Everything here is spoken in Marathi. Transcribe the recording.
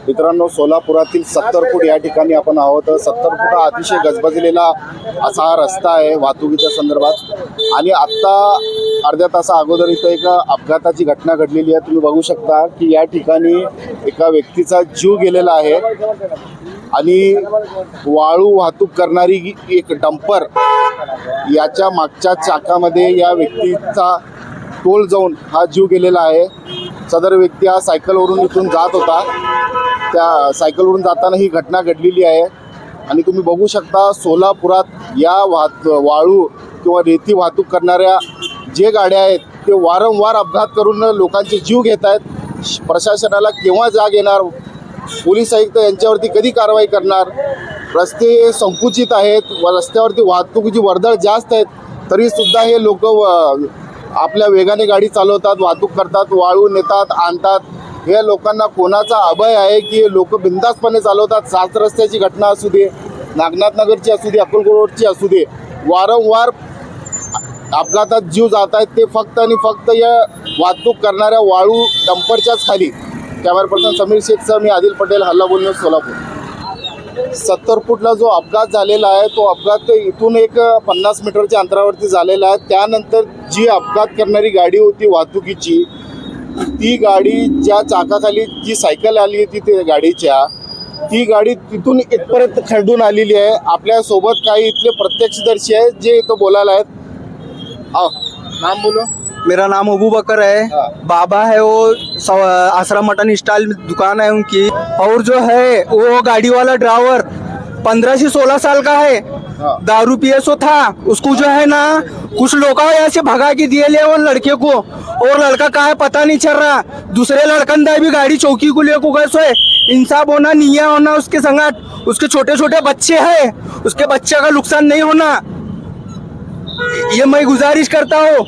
मित्रांनो, सोलापुरातील 70 फूट या ठिकाणी आपण आहोत. 70 फूट हा अतिशय गजबजलेला असा हा रस्ता आहे वाहतुकीच्या संदर्भात. आणि आत्ता अर्ध्या तासा अगोदर इथं एक अपघाताची घटना घडलेली आहे. तुम्ही बघू शकता की या ठिकाणी एका व्यक्तीचा जीव गेलेला आहे आणि वाळू वाहतूक करणारी एक डंपर याच्या मागच्या चाकामध्ये या व्यक्तीचा तोल जाऊन हा जीव गेलेला आहे. सदर व्यक्ती हा सायकलवरून इथून जात होता. त्या सायकलवरून जाताना ही घटना घडलेली आहे. आणि तुम्ही बघू शकता सोलापुरात या वाळू किंवा रेती वाहतूक करणाऱ्या जे गाड्या आहेत ते वारंवार अपघात करून लोकांचे जीव घेत आहेत. प्रशासनाला केव्हा जाग येणार? पोलीस आयुक्त यांच्यावरती कधी कारवाई करणार? रस्ते संकुचित आहेत व रस्त्यावरती वाहतुकीची वर्दळ जास्त आहेत, तरीसुद्धा हे लोक आपल्या वेगाने गाडी चालवतात, वाहतूक करतात, वाळू नेतात, आणतात. हे लोकांना कोणाचा अभय आहे की लोक बिनधास्तपणे चालवतात? 7 रस्त्याची घटना असू दे, नागनाथ नगरची असू दे, अक्कलकोट रोडची असू दे, वारंवार अपघातात जीव जात आहेत. ते फक्त आणि फक्त या वाहतूक करणाऱ्या वाळू डंपरच्याच खाली. कॅमेरा पर्सन समीर शेखसह मी आदिल पटेल, हल्ला बोलणं, सोलापूर. 70 फूटला जो अपघात झालेला आहे तो अपघात इथून एक 50 मीटरच्या अंतरावरती झालेला आहे. त्यानंतर जी अपघात करणारी गाडी होती वाहतुकीची, ती गाडी ज्या चाकाखाली जी सायकल आली होती त्या गाडीच्या, ती गाडी तिथून इथपर्यंत खंडून आलेली आहे. आपल्यासोबत काही इथले प्रत्यक्षदर्शी आहेत जे इथं बोलायला आहेत. नाम बोलो. मेरा नाम अबू बकर है। बाबा है वो आसरा मटन स्टाइल दुकान है उनकी। और जो है वो गाड़ी वाला ड्राइवर 15 से 16 साल का है। दारू पिए सो था। उसको जो है ना कुछ लोग ऐसे भगा के दिए ले वो लड़के को, और लड़का कहाँ है पता नहीं चल रहा। दूसरे लड़कन दाई भी गाड़ी चौकी को लेको गए सो। इंसाफ होना, निया होना उसके संगत। उसके छोटे छोटे बच्चे हैं, उसके बच्चे का नुकसान नहीं होना, ये मैं गुजारिश करता हूँ।